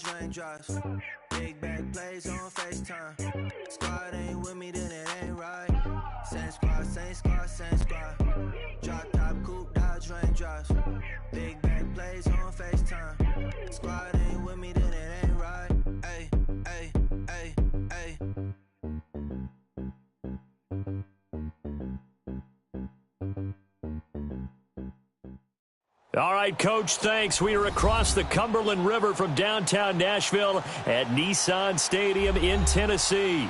dodge raindrops. Big back plays on FaceTime. Squad ain't with me, then it ain't right. Same squad, same squad, same squad. Drop top, coupe, dodge raindrops. Big back plays on FaceTime. Squad ain't with me, then it ain't right. Ay, ay, ay, ay. All right, Coach, thanks. We are across the Cumberland River from downtown Nashville at Nissan Stadium in Tennessee.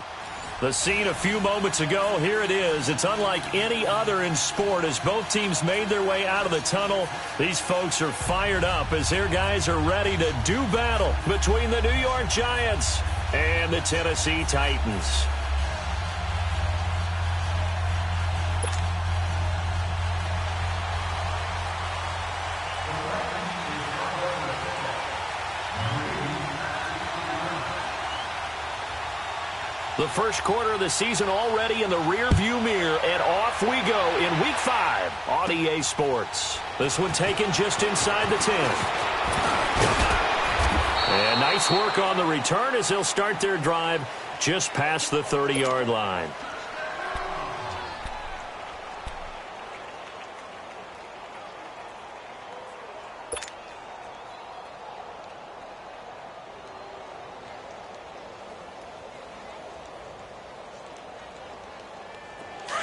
The scene a few moments ago, here it is. It's unlike any other in sport as both teams made their way out of the tunnel. These folks are fired up as their guys are ready to do battle between the New York Giants and the Tennessee Titans. The first quarter of the season already in the rearview mirror, and off we go in Week 5 on EA Sports. This one taken just inside the 10. And nice work on the return as they'll start their drive just past the 30-yard line.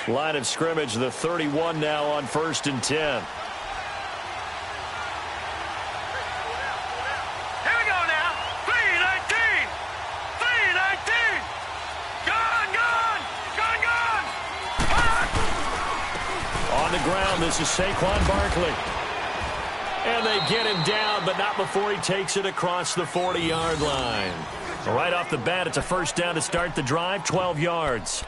Line of scrimmage, the 31 now on 1st and 10. Here we go now. 3-19. 3-19. Gone. On the ground, this is Saquon Barkley. And they get him down, but not before he takes it across the 40-yard line. Right off the bat, it's a first down to start the drive, 12 yards.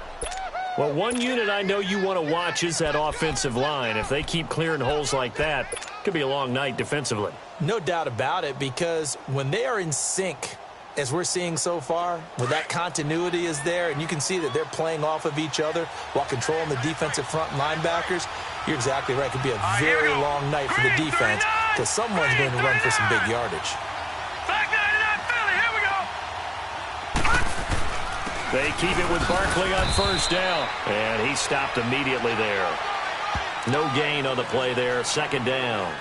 Well, one unit I know you want to watch is that offensive line. If they keep clearing holes like that, it could be a long night defensively. No doubt about it, because when they are in sync, as we're seeing so far, where that continuity is there, and you can see that they're playing off of each other while controlling the defensive front linebackers, you're exactly right. It could be a very long night for the defense because someone's going to run for some big yardage. They keep it with Barkley on first down, and he stopped immediately there. No gain on the play there, second down.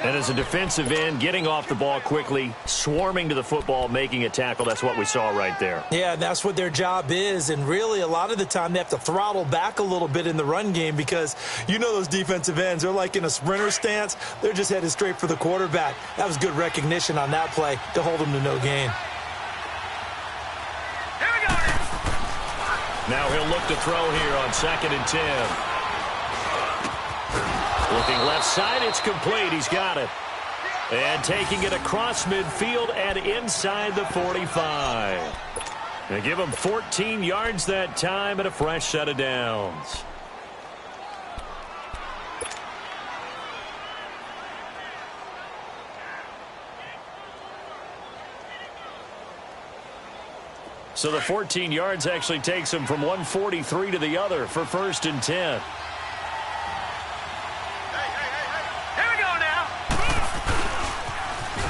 And as a defensive end, getting off the ball quickly, swarming to the football, making a tackle, that's what we saw right there. Yeah, that's what their job is, and really a lot of the time they have to throttle back a little bit in the run game because you know those defensive ends, they're like in a sprinter stance. They're just headed straight for the quarterback. That was good recognition on that play to hold them to no gain. Now he'll look to throw here on 2nd and 10. Looking left side, it's complete. He's got it. And taking it across midfield and inside the 45. They give him 14 yards that time and a fresh set of downs. So the 14 yards actually takes him from 143 to the other for 1st and 10. Here we go now.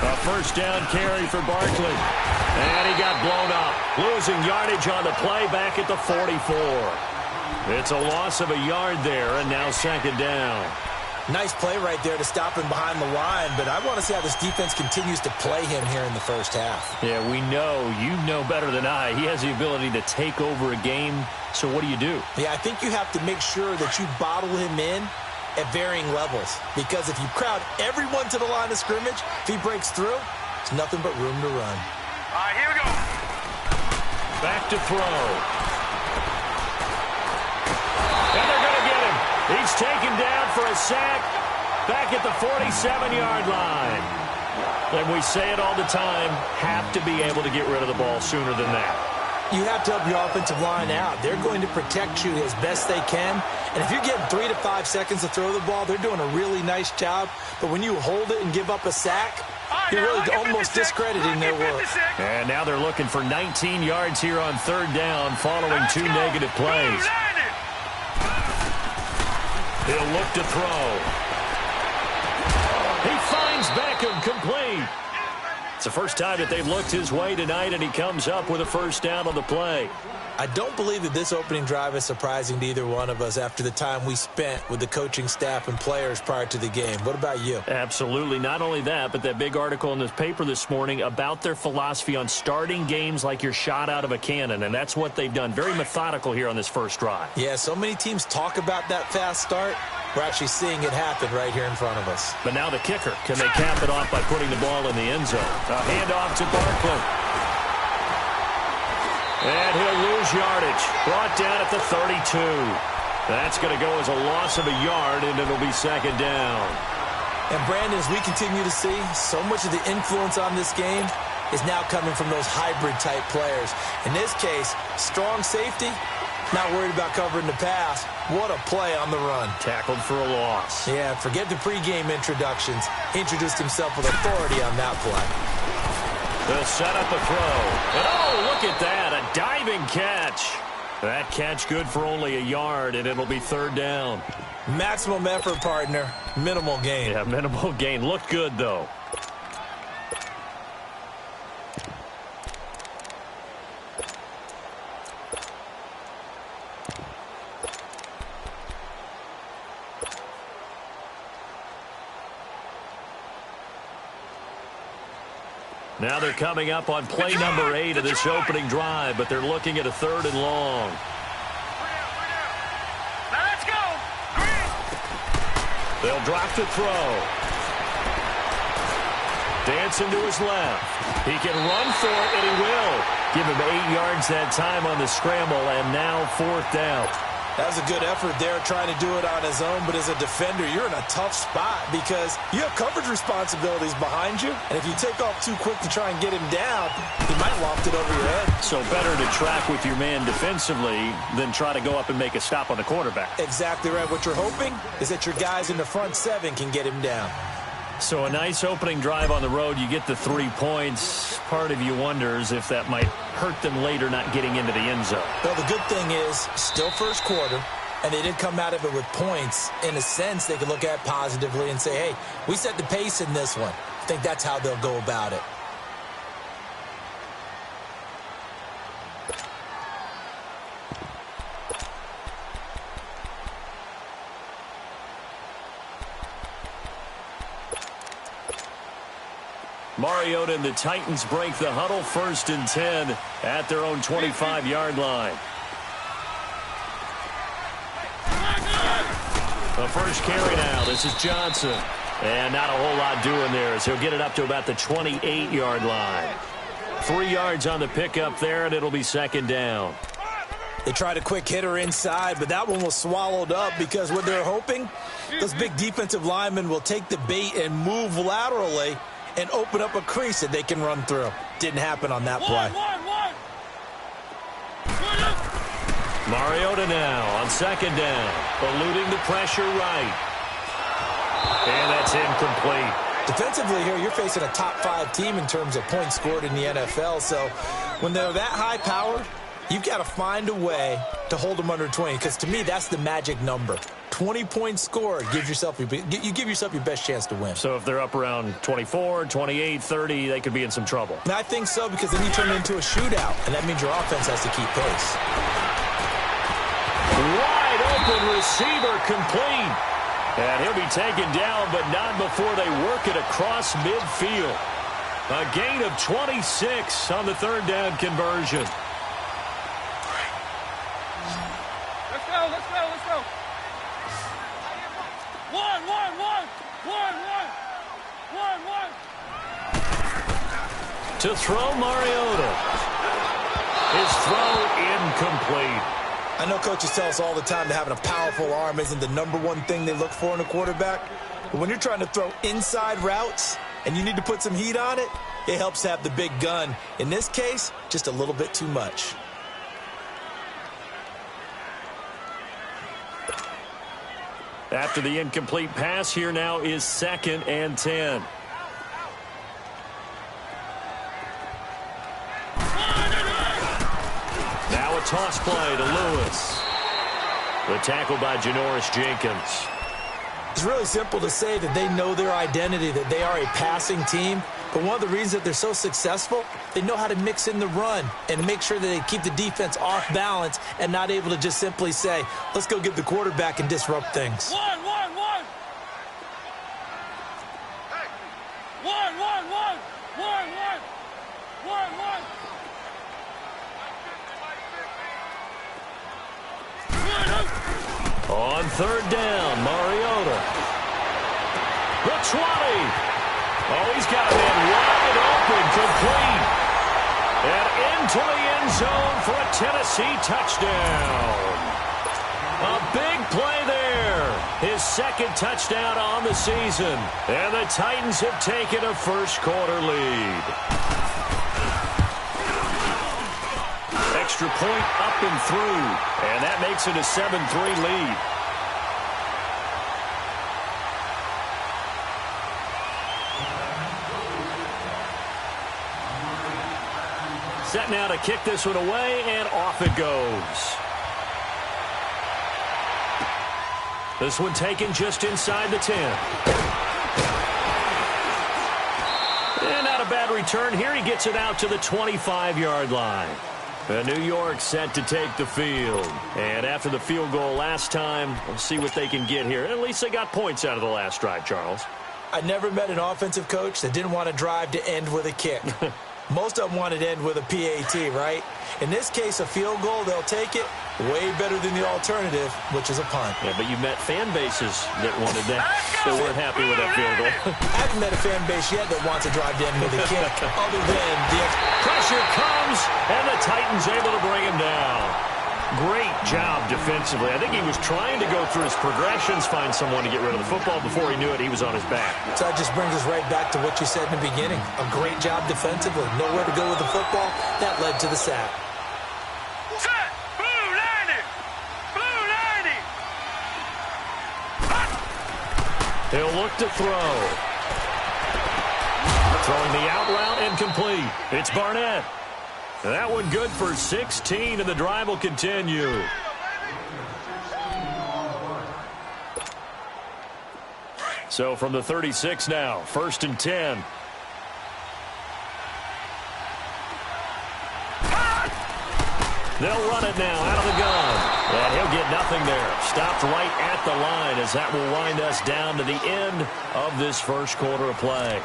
A first down carry for Barkley. And he got blown up. Losing yardage on the play back at the 44. It's a loss of a yard there, and now 2nd down. Nice play right there to stop him behind the line, but I want to see how this defense continues to play him here in the first half. Yeah, we know. You know better than I. He has the ability to take over a game, so what do? Yeah, I think you have to make sure that you bottle him in at varying levels, because if you crowd everyone to the line of scrimmage, if he breaks through, it's nothing but room to run. All right, here we go. Back to throw. And they're going to get him. He's taken down for a sack back at the 47-yard line. And we say it all the time, have to be able to get rid of the ball sooner than that. You have to help your offensive line out. They're going to protect you as best they can. And if you're getting 3 to 5 seconds to throw the ball, they're doing a really nice job. But when you hold it and give up a sack, you're really almost discrediting their work. And now they're looking for 19 yards here on 3rd down following 2 negative plays. He'll look to throw. He finds Beckham complete. It's the first time that they've looked his way tonight, and he comes up with a first down on the play. I don't believe that this opening drive is surprising to either one of us after the time we spent with the coaching staff and players prior to the game. What about you? Absolutely. Not only that, but that big article in the paper this morning about their philosophy on starting games like you're shot out of a cannon, and that's what they've done. Very methodical here on this first drive. Yeah, so many teams talk about that fast start. We're actually seeing it happen right here in front of us. But now the kicker. Can they cap it off by putting the ball in the end zone? A handoff to Barkley. And he'll lose yardage. Brought down at the 32. That's going to go as a loss of a yard, and it'll be second down. And, Brandon, as we continue to see, so much of the influence on this game is now coming from those hybrid-type players. In this case, strong safety, not worried about covering the pass. What a play on the run. Tackled for a loss. Yeah, forget the pregame introductions. He introduced himself with authority on that play. They'll set up a throw. And oh, look at that, a diving catch. That catch good for only a yard, and it'll be third down. Maximum effort, partner. Minimal gain. Yeah, minimal gain. Looked good, though. Now they're coming up on play number 8 of this opening drive, but they're looking at a third and long. Now let's go. They'll drop to throw. Dancing to his left. He can run for it, and he will. Give him 8 yards that time on the scramble, and now fourth down. That was a good effort there trying to do it on his own, but as a defender, you're in a tough spot because you have coverage responsibilities behind you, and if you take off too quick to try and get him down, he might loft it over your head. So better to track with your man defensively than try to go up and make a stop on the quarterback. Exactly right. What you're hoping is that your guys in the front 7 can get him down. So a nice opening drive on the road. You get the 3 points. Part of you wonders if that might hurt them later not getting into the end zone. Well, the good thing is still first quarter, and they did come out of it with points. In a sense, they could look at it positively and say, hey, we set the pace in this one. I think that's how they'll go about it. Mariota and the Titans break the huddle, 1st and 10 at their own 25-yard line. The first carry now. This is Johnson. And not a whole lot doing there as he'll get it up to about the 28-yard line. 3 yards on the pickup there, and it'll be second down. They tried a quick hitter inside, but that one was swallowed up because what they're hoping, those big defensive linemen will take the bait and move laterally and open up a crease that they can run through. Didn't happen on that play. Mariota now on second down, eluding the pressure right. And that's incomplete. Defensively here, you're facing a top 5 team in terms of points scored in the NFL. So when they're that high-powered, you've got to find a way to hold them under 20, because to me, that's the magic number. 20 points scored, you give yourself your best chance to win. So if they're up around 24, 28, 30, they could be in some trouble. And I think so, because then you turn it into a shootout, and that means your offense has to keep pace. Wide open receiver complete. And he'll be taken down, but not before they work it across midfield. A gain of 26 on the third down conversion. Let's go, let's go, let's go. One. To throw Mariota. His throw incomplete. I know coaches tell us all the time that having a powerful arm isn't the #1 thing they look for in a quarterback. But when you're trying to throw inside routes and you need to put some heat on it, it helps to have the big gun. In this case, just a little bit too much. After the incomplete pass, here now is 2nd and 10. Now a toss play to Lewis. The tackle by Janoris Jenkins. It's really simple to say that they know their identity, that they are a passing team. But one of the reasons that they're so successful, they know how to mix in the run and make sure that they keep the defense off balance and not able to just simply say, let's go get the quarterback and disrupt things. One. On third down, Mariota. The 20. Oh, he's got a man wide open, complete. And into the end zone for a Tennessee touchdown. A big play there. His second touchdown on the season. And the Titans have taken a first-quarter lead. Extra point up and through. And that makes it a 7-3 lead. Set now to kick this one away, and off it goes. This one taken just inside the 10. And not a bad return here. He gets it out to the 25-yard line. New York set to take the field. And after the field goal last time, we'll see what they can get here. At least they got points out of the last drive, Charles. I never met an offensive coach that didn't want to drive to end with a kick. Most of them wanted to end with a PAT, right? In this case, a field goal, they'll take it. Way better than the alternative, which is a punt. Yeah, but you met fan bases that wanted that. They weren't happy with that field goal. I haven't met a fan base yet that wants to drive to end with a kick, other than the pressure comes, and the Titans able to bring him down. Great job defensively. I think he was trying to go through his progressions, find someone to get rid of the football. Before he knew it, he was on his back. So that just brings us right back to what you said in the beginning. A great job defensively. Nowhere to go with the football. That led to the sack. Set! Blue 90! Blue 90! He'll look to throw. Throwing the out route incomplete. It's Barnett. That one good for 16, and the drive will continue. So from the 36 now, 1st and 10. They'll run it now out of the gun. And he'll get nothing there. Stopped right at the line as that will wind us down to the end of this first quarter of play.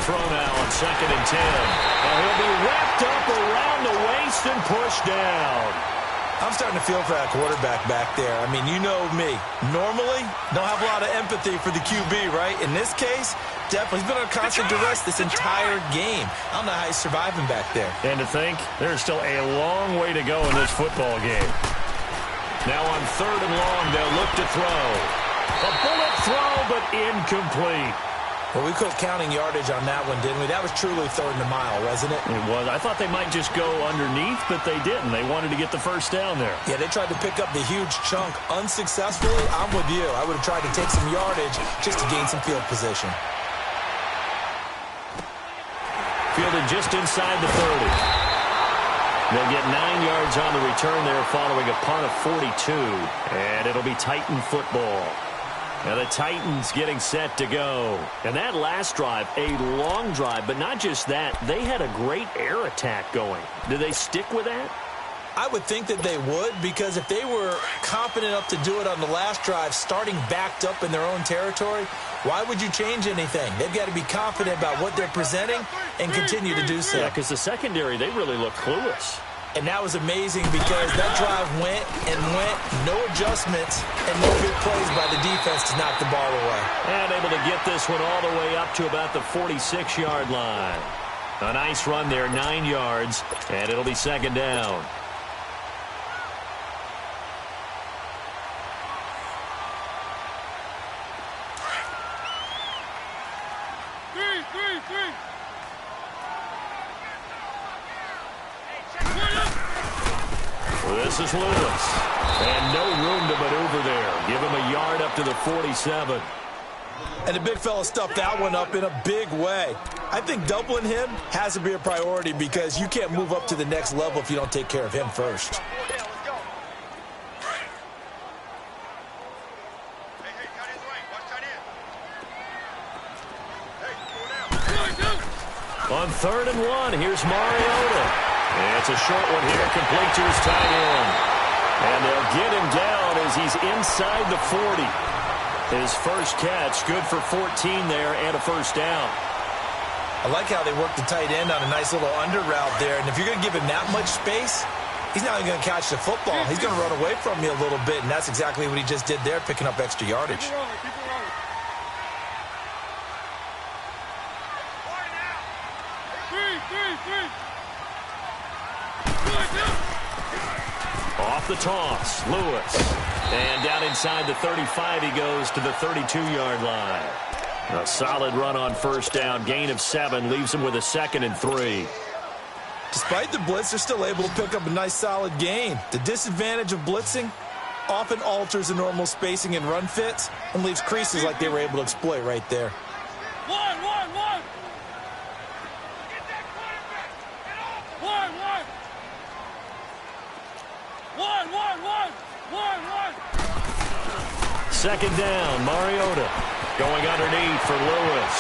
Throw now on 2nd and 10. And he'll be wrapped up around the waist and pushed down. I'm starting to feel for that quarterback back there. I mean, you know me. Normally, don't have a lot of empathy for the QB, right? In this case, definitely he's been on constant duress this entire game. I don't know how he's surviving back there. And to think, there's still a long way to go in this football game. Now on 3rd and long, they'll look to throw. A bullet throw, but incomplete. Well, we quit counting yardage on that one, didn't we? That was truly 3rd and a mile, wasn't it? It was. I thought they might just go underneath, but they didn't. They wanted to get the first down there. Yeah, they tried to pick up the huge chunk unsuccessfully. I'm with you. I would have tried to take some yardage just to gain some field position. Fielded just inside the 30. They'll get 9 yards on the return there following a punt of 42. And it'll be Titan football. Now the Titans getting set to go. And that last drive, a long drive, but not just that. They had a great air attack going. Do they stick with that? I would think that they would, because if they were confident enough to do it on the last drive, starting backed up in their own territory, why would you change anything? They've got to be confident about what they're presenting and continue to do so. Yeah, because the secondary, they really look clueless. And that was amazing because that drive went and went, no adjustments, and no big plays by the defense to knock the ball away. And able to get this one all the way up to about the 46-yard line. A nice run there, 9 yards, and it'll be 2nd down. This is Lewis. And no room to maneuver there. Give him a yard up to the 47. And the big fella stuffed that one up in a big way. I think doubling him has to be a priority because you can't move up to the next level if you don't take care of him first. On 3rd and 1, here's Mariota. And it's a short one here, complete to his tight end. And they'll get him down as he's inside the 40. His first catch, good for 14 there and a first down. I like how they work the tight end on a nice little under route there. And if you're going to give him that much space, he's not even going to catch the football. He's going to run away from you a little bit, and that's exactly what he just did there, picking up extra yardage. Off the toss, Lewis. And down inside the 35, he goes to the 32-yard line. A solid run on first down, gain of 7, leaves him with a 2nd and 3. Despite the blitz, they're still able to pick up a nice solid gain. The disadvantage of blitzing often alters the normal spacing and run fits and leaves creases like they were able to exploit right there. One. Second down, Mariota going underneath for Lewis.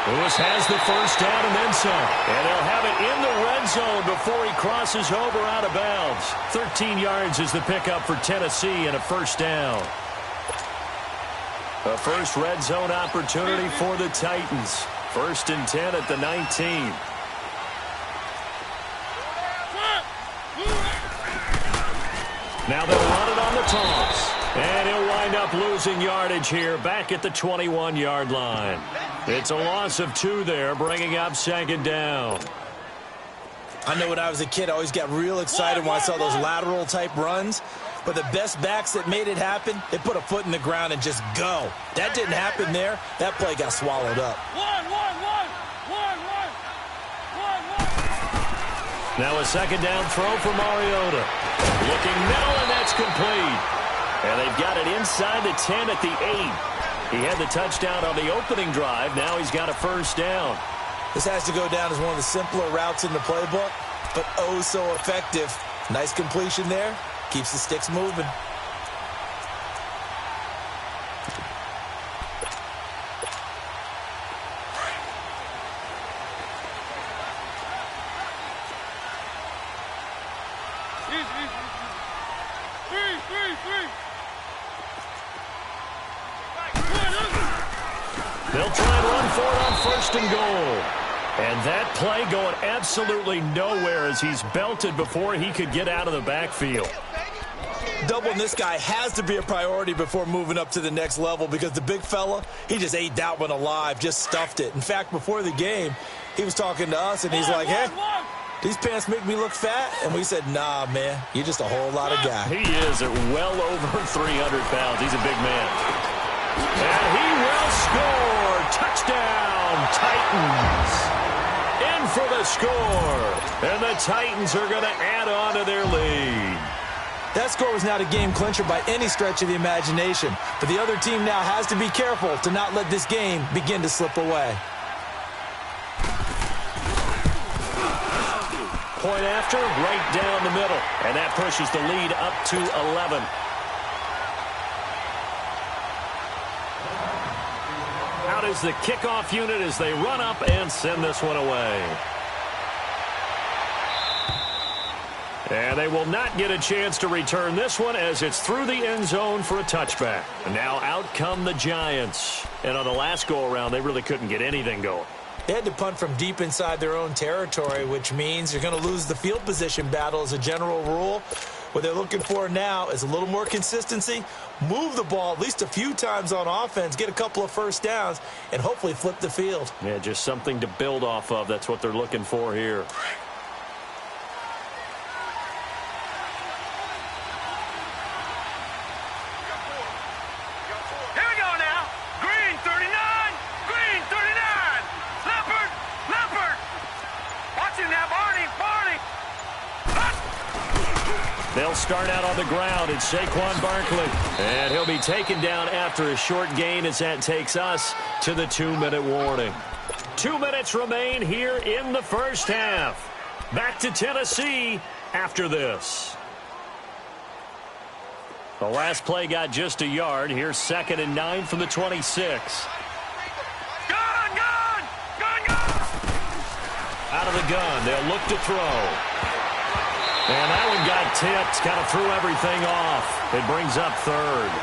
Lewis has the first down and then some. And they'll have it in the red zone before he crosses over out of bounds. 13 yards is the pickup for Tennessee and a first down. A first red zone opportunity for the Titans. 1st and 10 at the 19. Now they'll run it on the toss. And he'll wind up losing yardage here back at the 21-yard line. It's a loss of 2 there, bringing up 2nd down. I know when I was a kid, I always got real excited when I saw those lateral-type runs. But the best backs that made it happen, they put a foot in the ground and just go. That didn't happen there. That play got swallowed up. Now a 2nd down throw for Mariota. Looking middle, and that's complete. And they've got it inside the 10 at the 8. He had the touchdown on the opening drive. Now he's got a first down. This has to go down as one of the simpler routes in the playbook, but oh so effective. Nice completion there. Keeps the sticks moving. They'll try and run for it on 1st and goal. And that play going absolutely nowhere as he's belted before he could get out of the backfield. Doubling this guy has to be a priority before moving up to the next level because the big fella, he just ate that one alive, just stuffed it. In fact, before the game, he was talking to us, and he's like, hey, these pants make me look fat? And we said, nah, man, you're just a whole lot of guy. He is at well over 300 pounds. He's a big man. And he will score. Touchdown, Titans. In for the score. And the Titans are going to add on to their lead. That score was not a game clincher by any stretch of the imagination. But the other team now has to be careful to not let this game begin to slip away. Point after, right down the middle. And that pushes the lead up to 11. Out is the kickoff unit as they run up and send this one away. And they will not get a chance to return this one as it's through the end zone for a touchback. And now out come the Giants. And on the last go-around, they really couldn't get anything going. They had to punt from deep inside their own territory, which means you're going to lose the field position battle as a general rule. What they're looking for now is a little more consistency, move the ball at least a few times on offense, get a couple of first downs, and hopefully flip the field. Yeah, just something to build off of. That's what they're looking for here. They'll start out on the ground. It's Saquon Barkley. And he'll be taken down after a short gain as that takes us to the 2-minute warning. 2 minutes remain here in the first half. Back to Tennessee after this. The last play got just a yard. Here's 2nd and 9 from the 26. Out of the gun, they'll look to throw. And that one got tipped, kind of threw everything off. It brings up 3rd.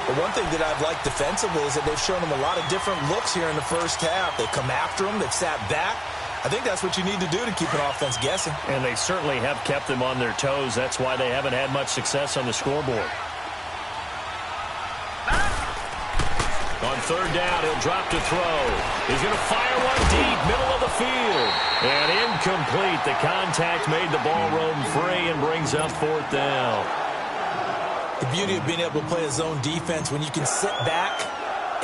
The one thing that I've liked defensively is that they've shown them a lot of different looks here in the first half. They've come after them, they've sat back. I think that's what you need to do to keep an offense guessing. And they certainly have kept them on their toes. That's why they haven't had much success on the scoreboard. On 3rd down, he'll drop to throw. He's going to fire one deep, middle of the field. And incomplete. The contact made the ball roam free and brings up 4th down. The beauty of being able to play a zone defense when you can sit back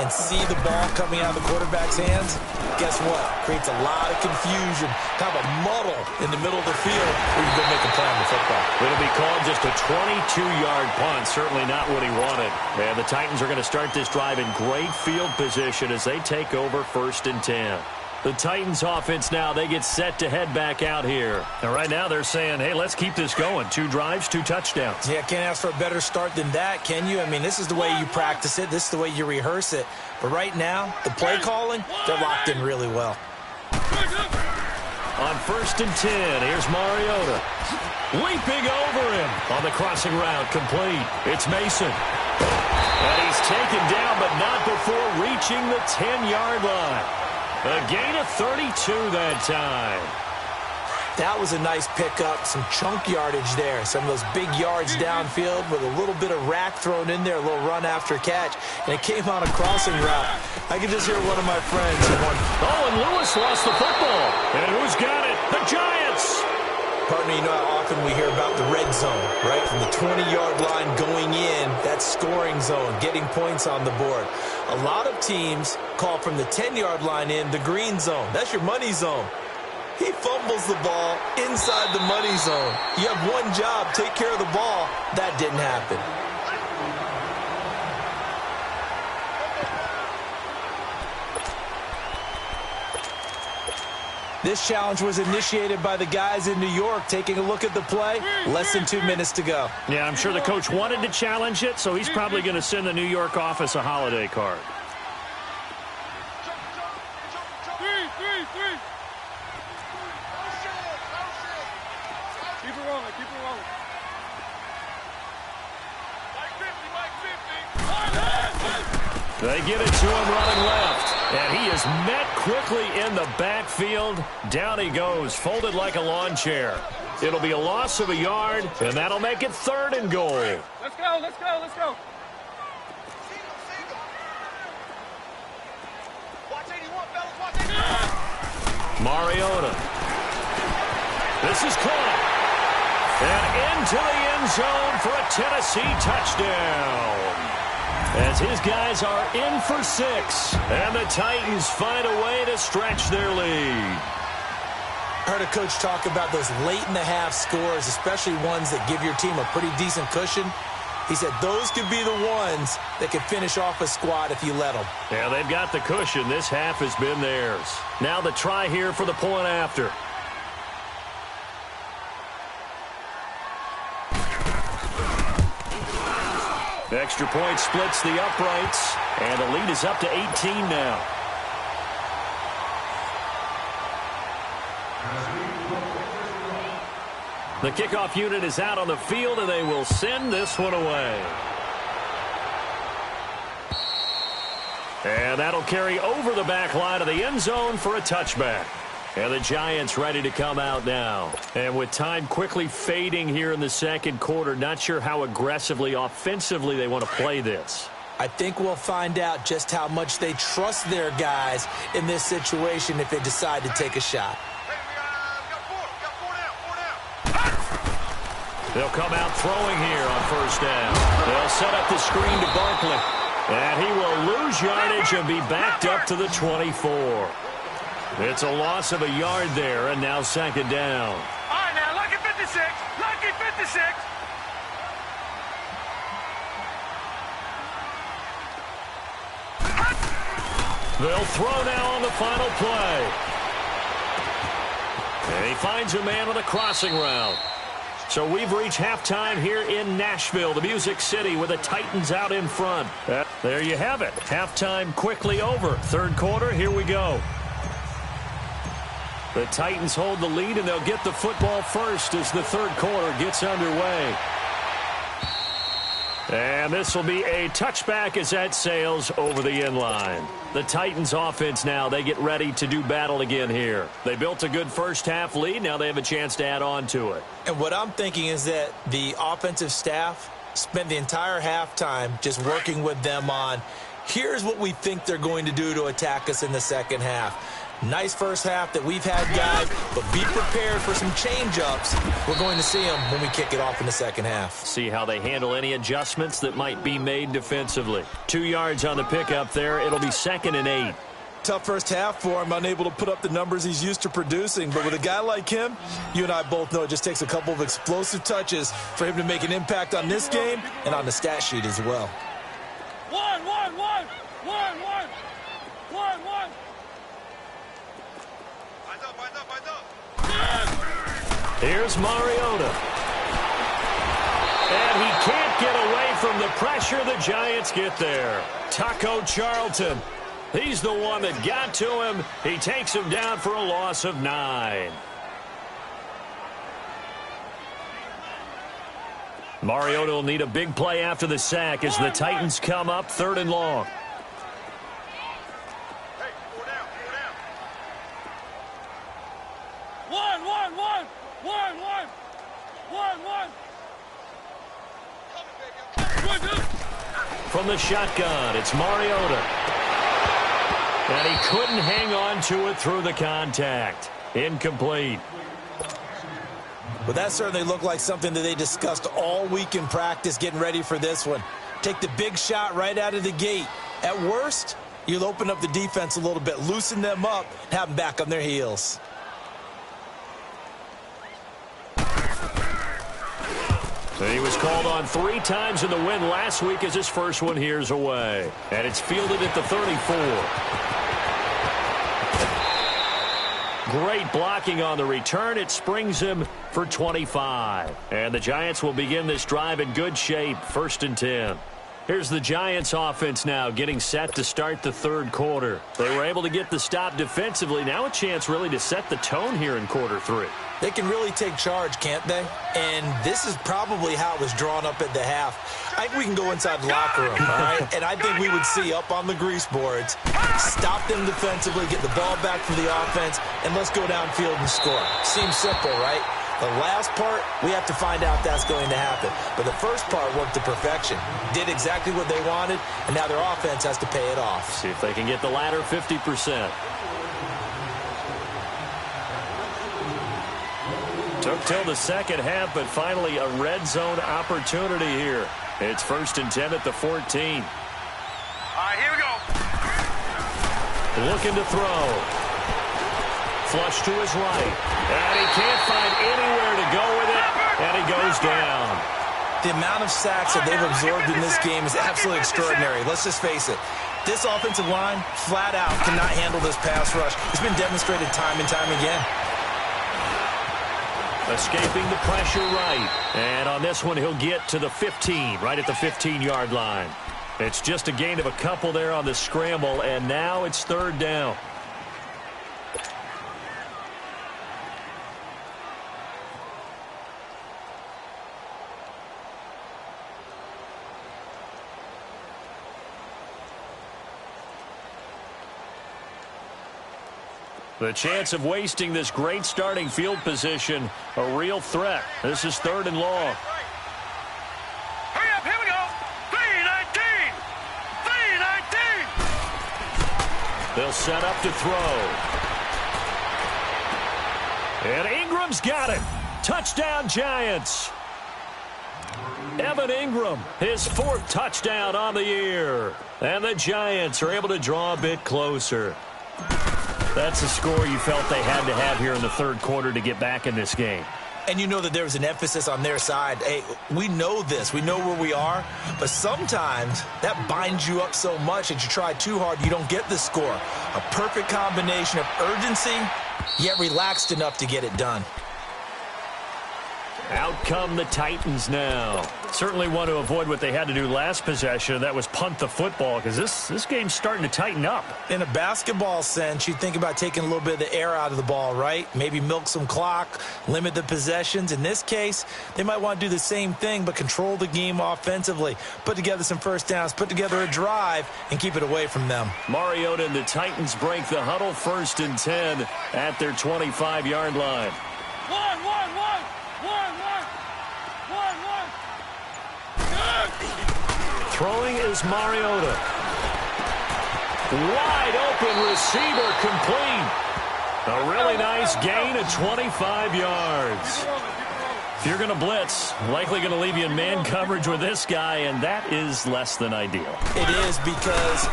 and see the ball coming out of the quarterback's hands, guess what? Creates a lot of confusion, kind of a muddle in the middle of the field where you go make a play on the football. It'll be called just a 22-yard punt, certainly not what he wanted. And the Titans are going to start this drive in great field position as they take over 1st and 10. The Titans offense now, they get set to head back out here. And right now they're saying, hey, let's keep this going. 2 drives, 2 touchdowns. Yeah, can't ask for a better start than that, can you? I mean, this is the way you practice it. This is the way you rehearse it. But right now, the play calling, they're locked in really well. On 1st and 10, here's Mariota. Leaping over him on the crossing route, complete. It's Mason. And he's taken down, but not before reaching the 10-yard line. A gain of 32 that time. That was a nice pickup, some chunk yardage there. Some of those big yards downfield with a little bit of rack thrown in there, a little run after catch. And it came on a crossing route. I could just hear one of my friends going, oh, and Lewis lost the football. And who's got it? The Giants. Partner, you know how often we hear about the red zone, right? From the 20-yard line going in, that's scoring zone, getting points on the board. A lot of teams call from the 10-yard line in the green zone. That's your money zone. He fumbles the ball inside the money zone. You have one job, take care of the ball. That didn't happen. This challenge was initiated by the guys in New York. Taking a look at the play, less than 2 minutes to go. Yeah, I'm sure the coach wanted to challenge it, so he's probably going to send the New York office a holiday card. Keep it rolling, keep it rolling. They give it to him running left. And he is met quickly in the backfield. Down he goes, folded like a lawn chair. It'll be a loss of a yard, and that'll make it 3rd and goal. Let's go, let's go, let's go. Watch 81, fellas, watch 81. Mariota. This is caught. And into the end zone for a Tennessee touchdown. As his guys are in for 6. And the Titans find a way to stretch their lead. I heard a coach talk about those late-in-the-half scores, especially ones that give your team a pretty decent cushion. He said those could be the ones that could finish off a squad if you let them. Yeah, they've got the cushion. This half has been theirs. Now the try here for the point after. The extra point splits the uprights, and the lead is up to 18 now. The kickoff unit is out on the field, and they will send this one away. And that'll carry over the back line of the end zone for a touchback. And the Giants ready to come out now. And with time quickly fading here in the second quarter, not sure how aggressively, offensively they want to play this. I think we'll find out just how much they trust their guys in this situation if they decide to take a shot. They'll come out throwing here on 1st down. They'll set up the screen to Barkley. And he will lose yardage and be backed up to the 24. It's a loss of a yard there, and now 2nd down. All right, now, lucky 56, lucky 56. They'll throw now on the final play. And he finds a man on a crossing route. So we've reached halftime here in Nashville, the Music City, with the Titans out in front. There you have it. Halftime quickly over. Third quarter, here we go. The Titans hold the lead, and they'll get the football first as the third quarter gets underway. And this will be a touchback as that sails over the end line. The Titans offense now, they get ready to do battle again here. They built a good first half lead. Now they have a chance to add on to it. And what I'm thinking is that the offensive staff spent the entire halftime just working with them on, here's what we think they're going to do to attack us in the second half. Nice first half that we've had, guys, but be prepared for some change-ups. We're going to see them when we kick it off in the second half. See how they handle any adjustments that might be made defensively. 2 yards on the pickup there. It'll be 2nd and 8. Tough first half for him, unable to put up the numbers he's used to producing. But with a guy like him, you and I both know it just takes a couple of explosive touches for him to make an impact on this game and on the stat sheet as well. One. Here's Mariota. And he can't get away from the pressure. The Giants get there. Taco Charlton. He's the one that got to him. He takes him down for a loss of 9. Mariota will need a big play after the sack as the Titans come up 3rd and long. From the shotgun, it's Mariota. And he couldn't hang on to it through the contact. Incomplete. But that certainly looked like something that they discussed all week in practice getting ready for this one. Take the big shot right out of the gate. At worst, you'll open up the defense a little bit, loosen them up, have them back on their heels. He was called on 3 times in the win last week as his first one here's away. And it's fielded at the 34. Great blocking on the return. It springs him for 25. And the Giants will begin this drive in good shape. 1st and 10. Here's the Giants offense now getting set to start the third quarter. They were able to get the stop defensively. Now a chance really to set the tone here in quarter 3. They can really take charge, can't they? And this is probably how it was drawn up at the half. I think we can go inside the locker room, all right? And I think we would see up on the grease boards, stop them defensively, get the ball back from the offense, and let's go downfield and score. Seems simple, right? The last part, we have to find out that's going to happen. But the first part worked to perfection. Did exactly what they wanted, and now their offense has to pay it off. See if they can get the latter 50%. Took till the second half, but finally a red zone opportunity here. It's 1st and 10 at the 14. All right, here we go. Looking to throw. Flush to his right. And he can't find anywhere to go with it, and he goes down. The amount of sacks that they've absorbed in this game is absolutely extraordinary. Let's just face it. This offensive line, flat out, cannot handle this pass rush. It's been demonstrated time and time again. Escaping the pressure right. And on this one, he'll get to the 15, right at the 15-yard line. It's just a gain of a couple there on the scramble, and now it's 3rd down. The chance of wasting this great starting field position, a real threat. This is 3rd and long. Hurry up, here we go. 3-19. 3-19. They'll set up to throw. And Ingram's got it. Touchdown, Giants. Evan Ingram, his 4th touchdown on the year. And the Giants are able to draw a bit closer. That's a score you felt they had to have here in the third quarter to get back in this game. And you know that there was an emphasis on their side. Hey, we know this. We know where we are. But sometimes that binds you up so much that you try too hard, you don't get the score. A perfect combination of urgency, yet relaxed enough to get it done. Out come the Titans now. Certainly want to avoid what they had to do last possession. That was punt the football, because this game's starting to tighten up. In a basketball sense, you think about taking a little bit of the air out of the ball, right? Maybe milk some clock, limit the possessions. In this case, they might want to do the same thing, but control the game offensively. Put together some first downs, put together a drive, and keep it away from them. Mariota and the Titans break the huddle, 1st and 10 at their 25-yard line. Throwing is Mariota. Wide open receiver complete. A really nice gain of 25 yards. If you're going to blitz, likely going to leave you in man coverage with this guy, and that is less than ideal. It is, because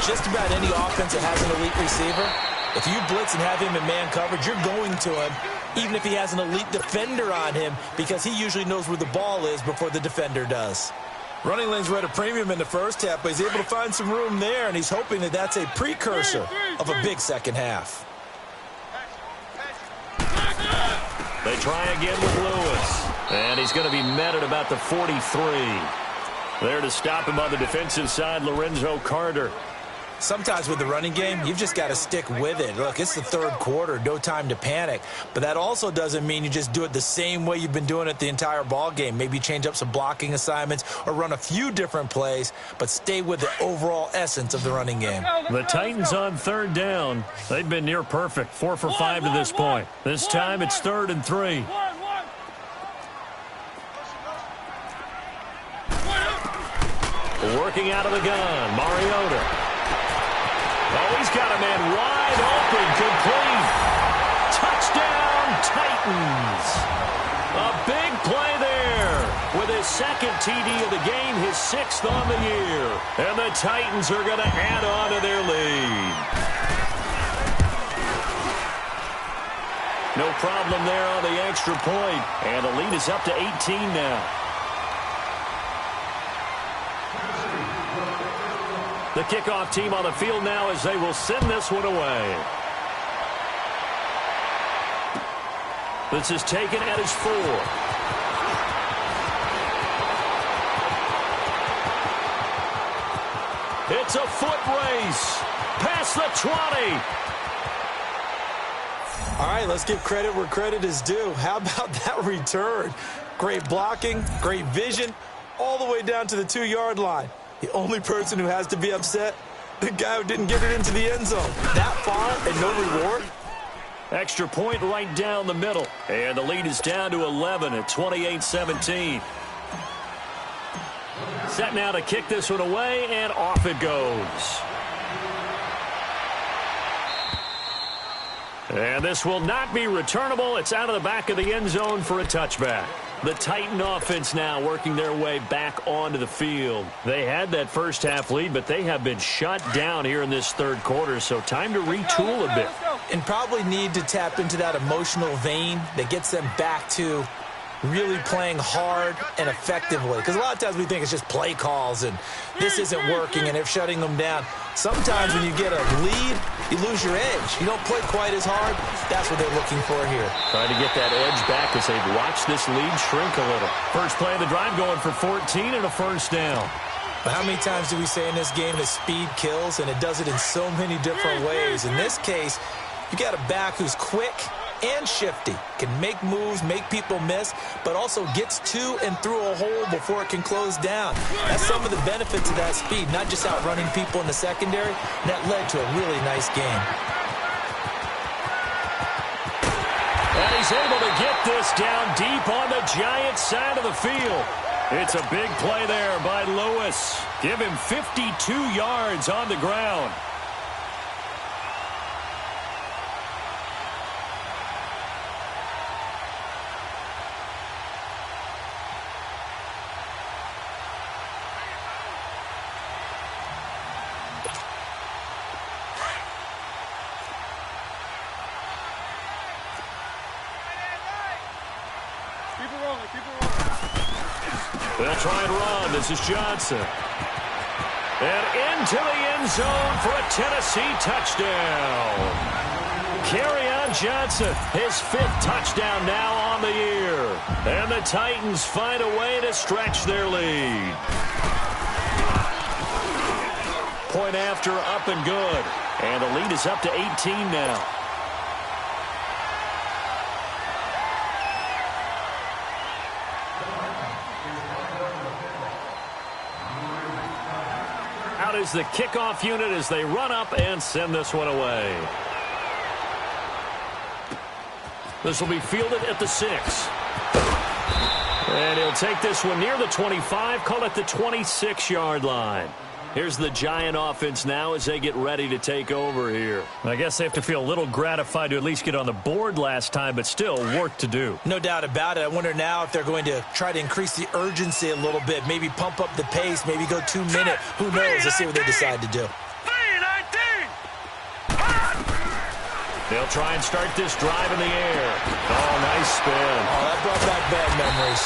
just about any offense that has an elite receiver, if you blitz and have him in man coverage, you're going to him, even if he has an elite defender on him, because he usually knows where the ball is before the defender does. Running lanes were at a premium in the first half, but he's able to find some room there, and he's hoping that that's a precursor of a big second half. They try again with Lewis, and he's going to be met at about the 43. There to stop him on the defensive side, Lorenzo Carter. Sometimes with the running game, you've just got to stick with it. Look, it's the third quarter, no time to panic. But that also doesn't mean you just do it the same way you've been doing it the entire ball game. Maybe change up some blocking assignments or run a few different plays, but stay with the overall essence of the running game. The Titans on 3rd down. They've been near perfect, 4 for 5 to this point. This time it's 3rd and 3. Working out of the gun, Mariota. Oh, he's got a man wide open, complete. Touchdown, Titans. A big play there with his 2nd TD of the game, his 6th on the year. And the Titans are going to add on to their lead. No problem there on the extra point. And the lead is up to 18 now. The kickoff team on the field now as they will send this one away. This is taken at his 4. It's a foot race. Past the 20. All right, let's give credit where credit is due. How about that return? Great blocking, great vision, all the way down to the 2-yard line. The only person who has to be upset, the guy who didn't get it into the end zone. That far and no reward? Extra point right down the middle. And the lead is down to 11 at 28-17. Set now to kick this one away, and off it goes. And this will not be returnable. It's out of the back of the end zone for a touchback. The Titan offense now working their way back onto the field. They had that first half lead, but they have been shut down here in this 3rd quarter, so time to retool a bit. And probably need to tap into that emotional vein that gets them back to really playing hard and effectively. Because a lot of times we think it's just play calls and this isn't working and it's shutting them down. Sometimes when you get a lead, you lose your edge. You don't play quite as hard. That's what they're looking for here. Trying to get that edge back as they've watched this lead shrink a little. First play of the drive going for 14 and a 1st down. But how many times do we say in this game that speed kills, and it does it in so many different ways? In this case, you got a back who's quick and shifty, can make moves, make people miss, but also gets to and through a hole before it can close down. That's some of the benefits of that speed, not just outrunning people in the secondary, and that led to a really nice game. And he's able to get this down deep on the Giants side of the field. It's a big play there by Lewis. Give him 52 yards on the ground. They'll try and run. This is Johnson. And into the end zone for a Tennessee touchdown. Kerryon Johnson, his 5th touchdown now on the year. And the Titans find a way to stretch their lead. Point after, up and good. And the lead is up to 18 now. Out is the kickoff unit as they run up and send this one away. This will be fielded at the 6. And he'll take this one near the 25, call it the 26-yard line. Here's the Giant offense now as they get ready to take over here. I guess they have to feel a little gratified to at least get on the board last time, but still work to do. No doubt about it. I wonder now if they're going to try to increase the urgency a little bit, maybe pump up the pace, maybe go 2-minute. Who knows? Let's see what they decide to do. They'll try and start this drive in the air. Oh, nice spin. Oh, that brought back bad memories.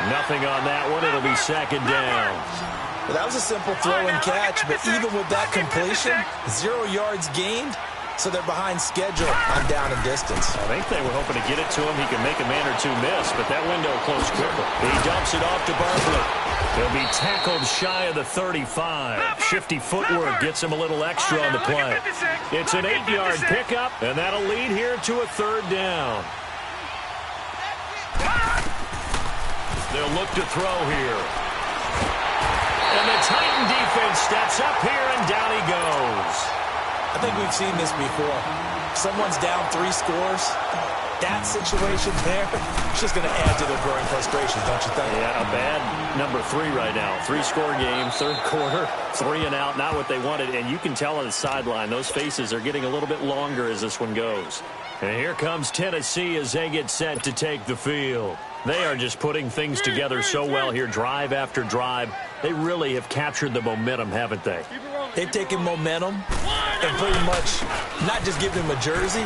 Nothing on that one. It'll be 2nd down. Well, that was a simple throw and catch, but even with that completion, 0 yards gained, so they're behind schedule on down and distance. I think they were hoping to get it to him. He could make a man or two miss, but that window closed quickly. He dumps it off to Barkley. He'll be tackled shy of the 35. Shifty footwork gets him a little extra on the play. It's an 8-yard pickup, and that'll lead here to a 3rd down. They'll look to throw here. And the Titan defense steps up here, and down he goes. I think we've seen this before. Someone's down 3 scores. That situation there, it's just going to add to their growing frustrations, don't you think? Yeah, a bad number 3 right now. 3-score game, 3rd quarter, 3 and out, not what they wanted. And you can tell on the sideline, those faces are getting a little bit longer as this one goes. And here comes Tennessee as they get set to take the field. They are just putting things together so well here, drive after drive. They really have captured the momentum, haven't they? They've taken momentum and pretty much not just given him a jersey,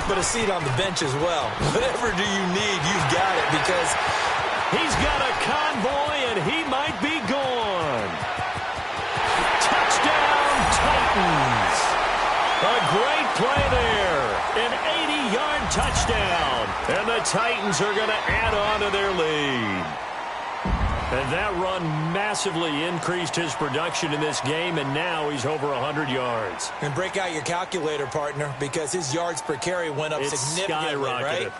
but a seat on the bench as well. Whatever do you need, you've got it, because he's got a convoy and he might be gone. Touchdown, Titans. A great play there. An 80-yard touchdown. And the Titans are going to add on to their lead. And that run massively increased his production in this game, and now he's over 100 yards. And break out your calculator, partner, because his yards per carry went up significantly, right?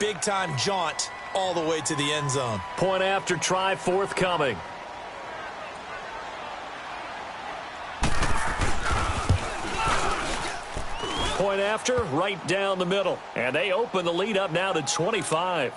Big-time jaunt all the way to the end zone. Point after try forthcoming. Point after, right down the middle. And they open the lead up now to 25.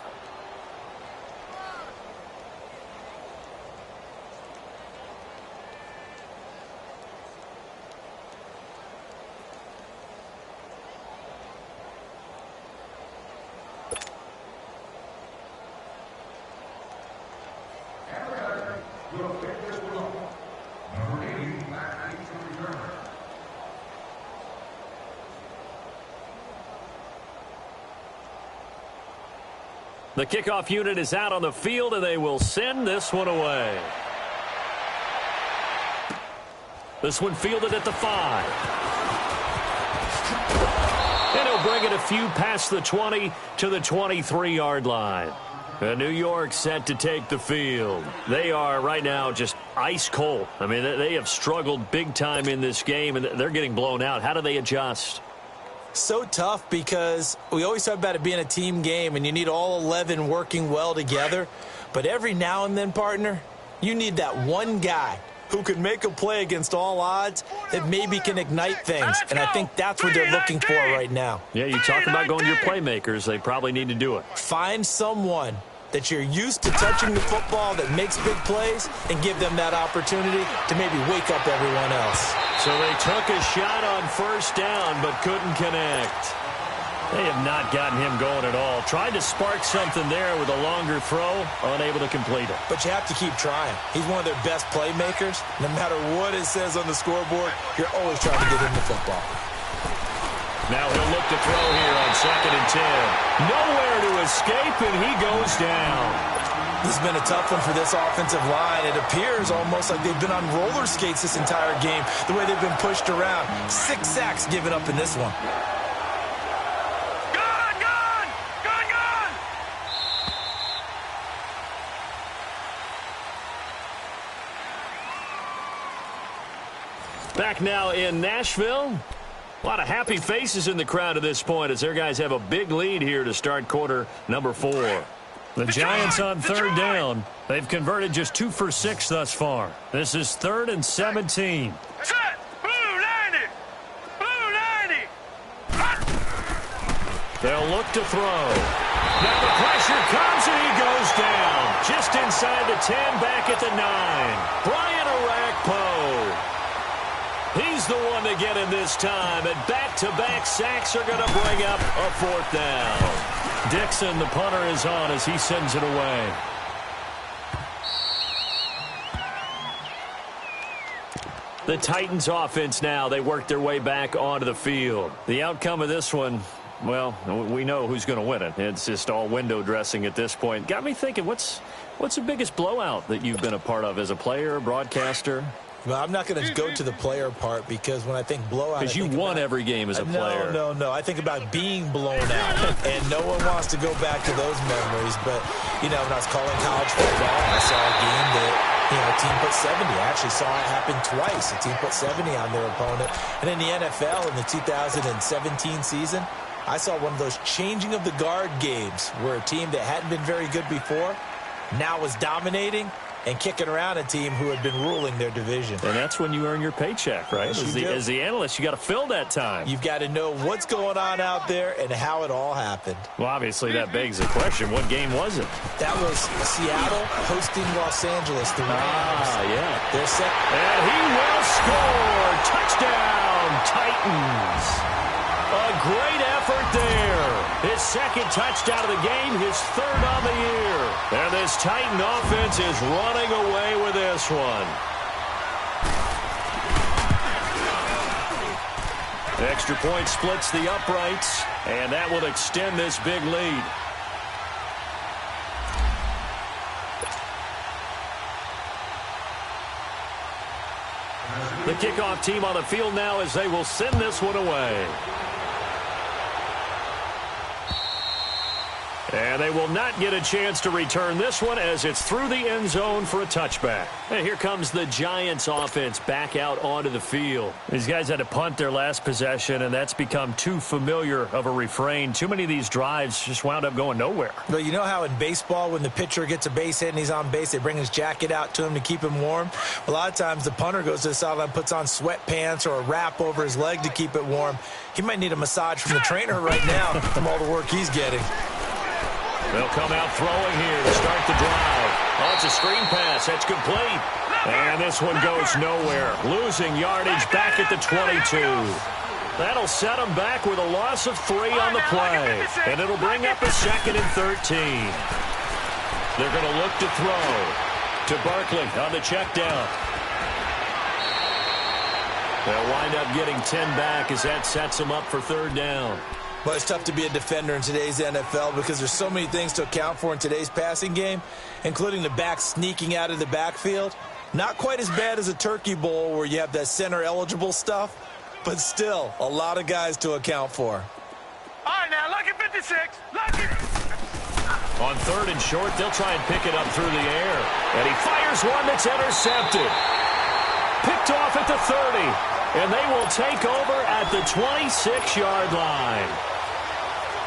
The kickoff unit is out on the field, and they will send this one away. This one fielded at the 5. And he'll bring it a few past the 20 to the 23-yard line. New York set to take the field. They are right now just ice cold. I mean, they have struggled big time in this game, and they're getting blown out. How do they adjust? So tough, because we always talk about it being a team game and you need all 11 working well together. But every now and then, partner, you need that one guy who can make a play against all odds that maybe can ignite things. And I think that's what they're looking for right now. Yeah, you talk about going to your playmakers. They probably need to do it. Find someone that you're used to touching the football that makes big plays and give them that opportunity to maybe wake up everyone else. So they took a shot on first down but couldn't connect. They have not gotten him going at all. Tried to spark something there with a longer throw, unable to complete it. But you have to keep trying. He's one of their best playmakers. No matter what it says on the scoreboard, you're always trying to get him the football. Now he'll look to throw here on 2nd and 10. Nowhere to escape, and he goes down. This has been a tough one for this offensive line. It appears almost like they've been on roller skates this entire game, the way they've been pushed around. 6 sacks given up in this one. Back now in Nashville. A lot of happy faces in the crowd at this point as their guys have a big lead here to start quarter number 4. The Giants on 3rd down. They've converted just 2 for 6 thus far. This is 3rd and 17. Set! Blue 90! Blue 90! They'll look to throw. Now the pressure comes and he goes down. Just inside the 10, back at the 9. Brian Orakpo. He's the one to get him this time, and back-to-back sacks are going to bring up a 4th down. Dixon, the punter, is on as he sends it away. The Titans offense now, they work their way back onto the field. The outcome of this one, well, we know who's going to win it. It's just all window dressing at this point. Got me thinking, what's the biggest blowout that you've been a part of as a player, broadcaster? Well, I'm not going to go to the player part because when I think blowout... Because you won every game as a player. No. I think about being blown out, and no one wants to go back to those memories. But, you know, when I was calling college football, I saw a game that, a team put 70. I actually saw it happen twice. A team put 70 on their opponent. And in the NFL, in the 2017 season, I saw one of those changing of the guard games where a team that hadn't been very good before now was dominating and kicking around a team who had been ruling their division. And that's when you earn your paycheck, right? As the analyst, you got to fill that time. You've got to know what's going on out there and how it all happened. Well, obviously, that begs the question, what game was it? That was Seattle hosting Los Angeles, the Rams. Yeah. They're set. And he will score. Touchdown, Titans. A great effort there. His 2nd touchdown of the game, his 3rd on the year. And this Titan offense is running away with this one. Extra point splits the uprights, and that will extend this big lead. The kickoff team on the field now as they will send this one away. And they will not get a chance to return this one as it's through the end zone for a touchback. And here comes the Giants offense back out onto the field. These guys had to punt their last possession, and that's become too familiar of a refrain. Too many of these drives just wound up going nowhere. But you know how in baseball when the pitcher gets a base hit and he's on base, they bring his jacket out to him to keep him warm? A lot of times the punter goes to the sideline, puts on sweatpants or a wrap over his leg to keep it warm. He might need a massage from the trainer right now from all the work he's getting. They'll come out throwing here to start the drive. Oh, it's a screen pass. That's complete. And this one goes nowhere. Losing yardage back at the 22. That'll set them back with a loss of 3 on the play. And it'll bring up a 2nd and 13. They're going to look to throw to Barkley on the check down. They'll wind up getting 10 back as that sets them up for 3rd down. Well, it's tough to be a defender in today's NFL because there's so many things to account for in today's passing game, including the back sneaking out of the backfield. Not quite as bad as a turkey bowl where you have that center-eligible stuff, but still a lot of guys to account for. All right, now, lucky 56. Lucky. On 3rd and short, they'll try and pick it up through the air. And he fires one that's intercepted. Picked off at the 30. And they will take over at the 26-yard line.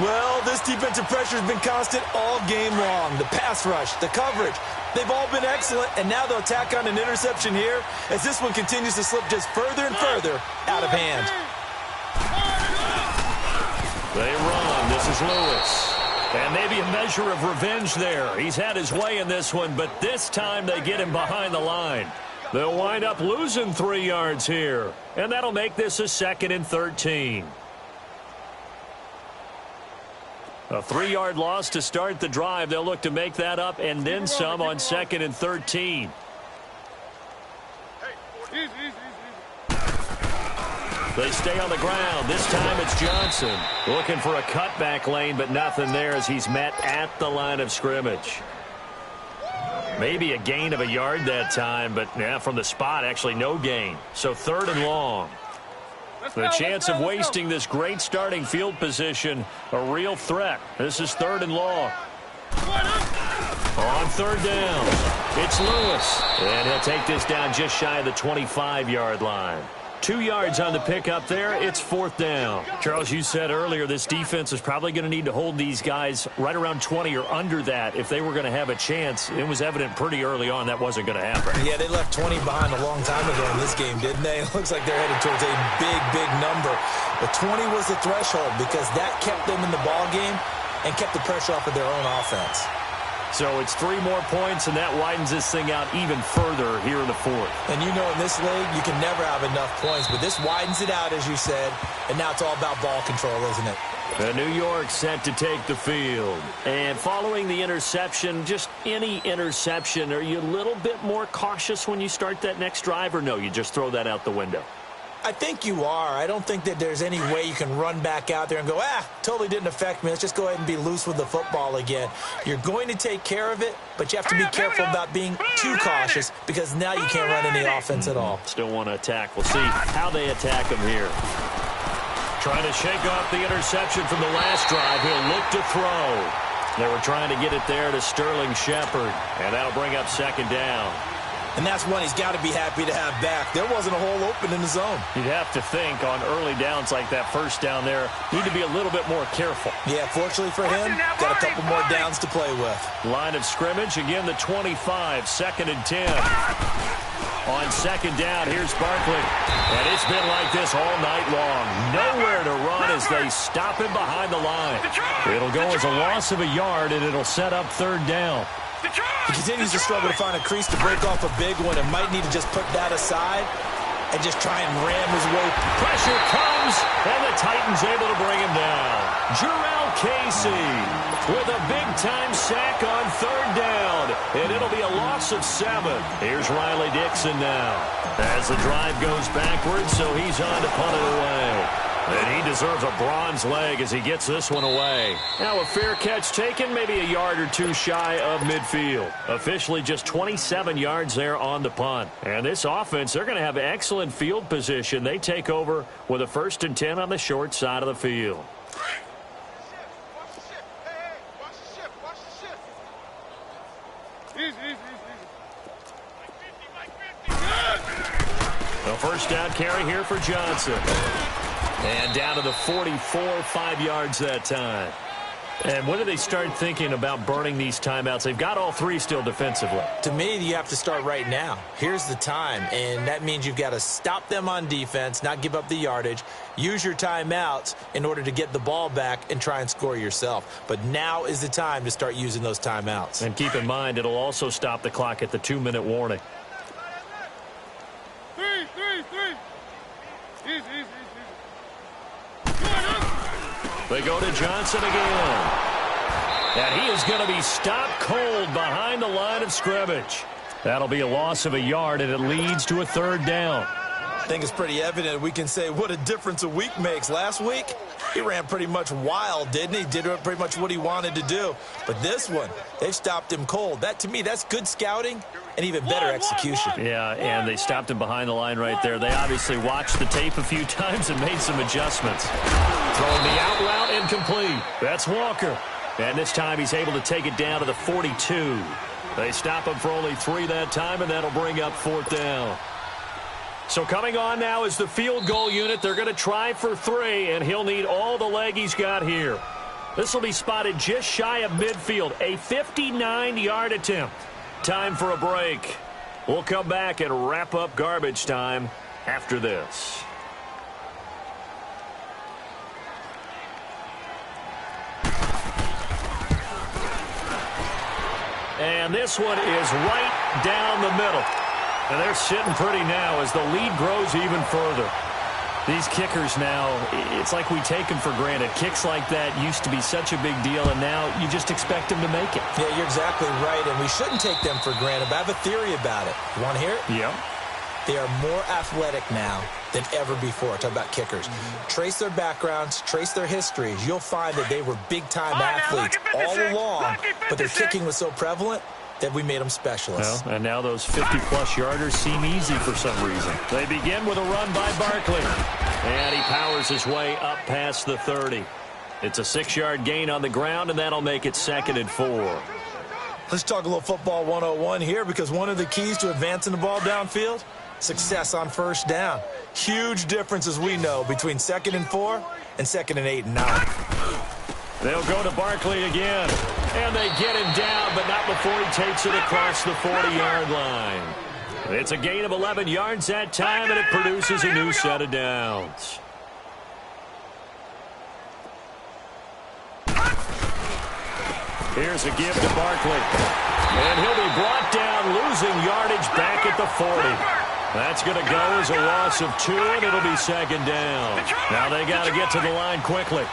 Well, this defensive pressure has been constant all game long. The pass rush, the coverage, they've all been excellent, and now they'll tack on an interception here as this one continues to slip just further and further out of hand. They run. This is Lewis. And maybe a measure of revenge there. He's had his way in this one, but this time they get him behind the line. They'll wind up losing 3 yards here, and that'll make this a 2nd and 13. A 3-yard loss to start the drive. They'll look to make that up and then some on 2nd and 13. They stay on the ground. This time it's Johnson. Looking for a cutback lane, but nothing there as he's met at the line of scrimmage. Maybe a gain of a yard that time, but yeah, from the spot, actually no gain. So 3rd and long. The chance of wasting this great starting field position, a real threat. This is 3rd and long. On 3rd down, it's Lewis. And he'll take this down just shy of the 25-yard line. 2 yards on the pickup there. It's 4th down. Charles, you said earlier this defense is probably going to need to hold these guys right around 20 or under that if they were going to have a chance. It was evident pretty early on that wasn't going to happen. Yeah, they left 20 behind a long time ago in this game, didn't they? It looks like they're headed towards a big number. But 20 was the threshold because that kept them in the ball game and kept the pressure off of their own offense. So it's 3 more points, and that widens this thing out even further here in the 4th. And you know in this league, you can never have enough points, but this widens it out, as you said, and now it's all about ball control, isn't it? The New York set to take the field. And following the interception, just any interception, are you a little bit more cautious when you start that next drive, or no, you just throw that out the window? I think you are. I don't think that there's any way you can run back out there and go, totally didn't affect me. Let's just go ahead and be loose with the football again. You're going to take care of it, but you have to be careful about being too cautious because now you can't run any offense at all. Still want to attack. We'll see how they attack him here. Trying to shake off the interception from the last drive. He'll look to throw. They were trying to get it there to Sterling Shepard, and that'll bring up 2nd down. And that's one he's got to be happy to have back. There wasn't a hole open in the zone. You'd have to think on early downs like that 1st down there, need to be a little bit more careful. Yeah, fortunately for him, got a couple more downs to play with. Line of scrimmage, again the 25, 2nd and 10. On 2nd down, here's Barkley. And it's been like this all night long. Nowhere to run as they stop him behind the line. It'll go as a loss of a yard, and it'll set up 3rd down. He continues to struggle to find a crease to break off a big one and might need to just put that aside and just try and ram his way. Pressure comes, and the Titans able to bring him down. Jarrell Casey with a big-time sack on 3rd down, and it'll be a loss of 7. Here's Riley Dixon now as the drive goes backwards, so he's on to punt it away. And he deserves a bronze leg as he gets this one away. Now a fair catch taken, maybe a yard or 2 shy of midfield. Officially just 27 yards there on the punt. And this offense, they're going to have excellent field position. They take over with a 1st and 10 on the short side of the field. The 1st down carry here for Johnson. And down to the 44, 5 yards that time. And when do they start thinking about burning these timeouts? They've got all 3 still defensively. To me, you have to start right now. Here's the time, and that means you've got to stop them on defense, not give up the yardage, use your timeouts in order to get the ball back and try and score yourself. But now is the time to start using those timeouts. And keep in mind, it'll also stop the clock at the 2-minute warning. Easy. They go to Johnson again. And he is going to be stopped cold behind the line of scrimmage. That'll be a loss of a yard, and it leads to a 3rd down. I think it's pretty evident we can say what a difference a week makes. Last week, he ran pretty much wild, didn't he? Did pretty much what he wanted to do. But this one, they've stopped him cold. That, to me, that's good scouting and even better execution. Yeah, and they stopped him behind the line right there. They obviously watched the tape a few times and made some adjustments. Throwing the out route incomplete. That's Walker. And this time he's able to take it down to the 42. They stop him for only 3 that time, and that'll bring up 4th down. So coming on now is the field goal unit. They're going to try for 3, and he'll need all the leg he's got here. This will be spotted just shy of midfield. A 59-yard attempt. Time for a break. We'll come back and wrap up garbage time after this. And this one is right down the middle. And they're sitting pretty now as the lead grows even further. These kickers now, it's like we take them for granted. Kicks like that used to be such a big deal, and now you just expect them to make it. Yeah, you're exactly right, and we shouldn't take them for granted, but I have a theory about it. You want to hear it? Yeah. They are more athletic now than ever before. Talk about kickers. Trace their backgrounds, trace their histories. You'll find that they were big-time athletes all along, but their kicking was so prevalent that we made them specialists. Well, and now those 50-plus yarders seem easy for some reason. They begin with a run by Barkley. And he powers his way up past the 30. It's a 6-yard gain on the ground, and that'll make it 2nd and 4. Let's talk a little football 101 here, because one of the keys to advancing the ball downfield, success on first down. Huge difference, as we know, between 2nd and 4 and 2nd and 8 and 9. They'll go to Barkley again. And they get him down, but not before he takes it across the 40-yard line. It's a gain of 11 yards that time, and it produces a new set of downs. Here's a give to Barkley. And he'll be brought down, losing yardage back at the 40. That's going to go as a loss of 2, and it'll be 2nd down. Now they got to get to the line quickly.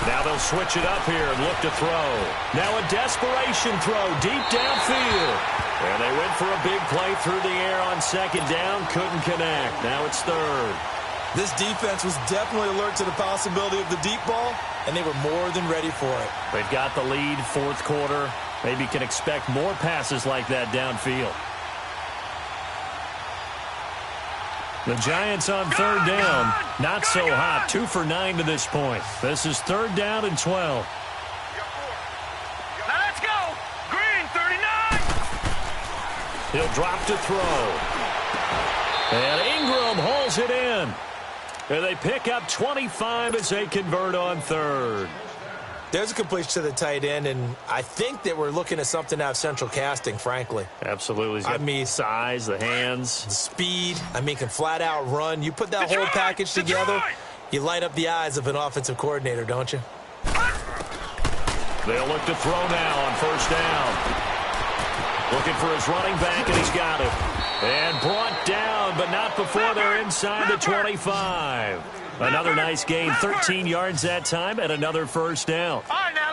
Now they'll switch it up here and look to throw. Now a desperation throw deep downfield. And they went for a big play through the air on 2nd down. Couldn't connect. Now it's 3rd. This defense was definitely alert to the possibility of the deep ball, and they were more than ready for it. They've got the lead, 4th quarter. Maybe can expect more passes like that downfield. The Giants on 3rd down. Not so hot. 2 for 9 to this point. This is 3rd down and 12. Now let's go. Green, 39. He'll drop to throw. And Ingram hauls it in. And they pick up 25 as they convert on 3rd. There's a completion to the tight end, and I think that we're looking at something out of Central Casting, frankly. Absolutely. He's got the size, the hands. The speed. I mean, can flat out run. You put that whole package together, you light up the eyes of an offensive coordinator, don't you? They'll look to throw now on 1st down. Looking for his running back, and he's got it. And brought down, but not before they're inside the 25. Another nice gain, 13 yards that time, and another 1st down.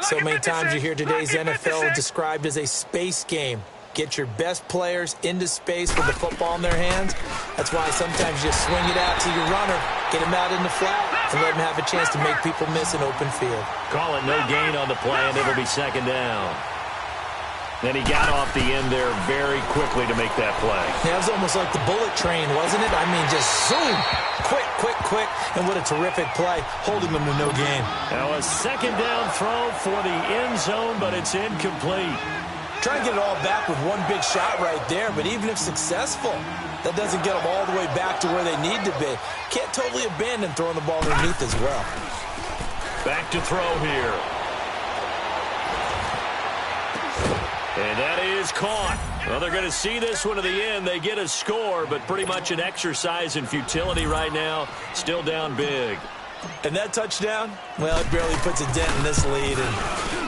So many times you hear today's NFL described as a space game. Get your best players into space with the football in their hands. That's why sometimes you just swing it out to your runner, get him out in the flat, and let him have a chance to make people miss an open field. Call it no gain on the play, and it'll be 2nd down. Then he got off the end there very quickly to make that play. Yeah, it was almost like the bullet train, wasn't it? I mean, just zoom. Quick, quick, quick. And what a terrific play, holding them to no gain. Now a 2nd down throw for the end zone, but it's incomplete. Trying to get it all back with one big shot right there, but even if successful, that doesn't get them all the way back to where they need to be. Can't totally abandon throwing the ball underneath as well. Back to throw here. And that is caught. Well, they're going to see this one to the end. They get a score, but pretty much an exercise in futility right now. Still down big. And that touchdown, well, it barely puts a dent in this lead. And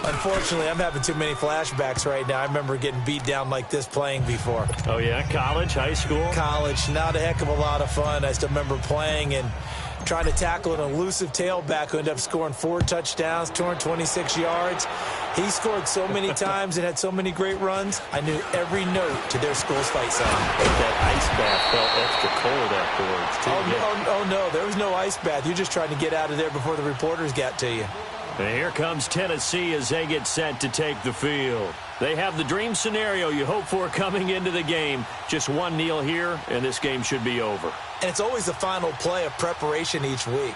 unfortunately, I'm having too many flashbacks right now. I remember getting beat down like this playing before. Oh, yeah? College, high school? College. Not a heck of a lot of fun. I still remember playing and trying to tackle an elusive tailback who ended up scoring 4 touchdowns, 226 yards. He scored so many times and had so many great runs, I knew every note to their school's fight song. That ice bath felt extra cold afterwards, too. Oh, no, there was no ice bath. You're just trying to get out of there before the reporters got to you. And here comes Tennessee as they get set to take the field. They have the dream scenario you hope for coming into the game. Just one kneel here, and this game should be over. And it's always the final play of preparation each week.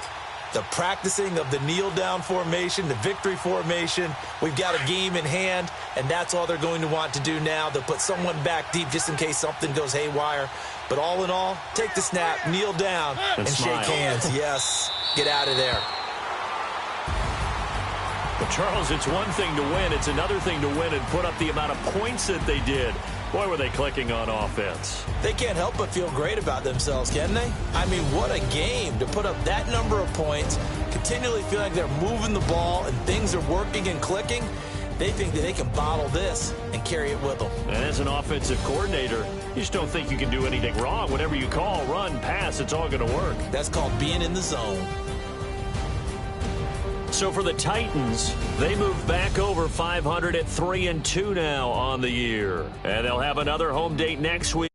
The practicing of the kneel-down formation, the victory formation. We've got a game in hand, and that's all they're going to want to do now. They'll put someone back deep just in case something goes haywire. But all in all, take the snap, kneel down, and shake hands. Yes, get out of there. But, Charles, it's one thing to win. It's another thing to win and put up the amount of points that they did. Boy, were they clicking on offense. They can't help but feel great about themselves, can they? I mean, what a game to put up that number of points, continually feel like they're moving the ball and things are working and clicking. They think that they can bottle this and carry it with them. And as an offensive coordinator, you just don't think you can do anything wrong. Whatever you call, run, pass, it's all going to work. That's called being in the zone. So for the Titans, they move back over 500 at 3-2 now on the year. And they'll have another home date next week.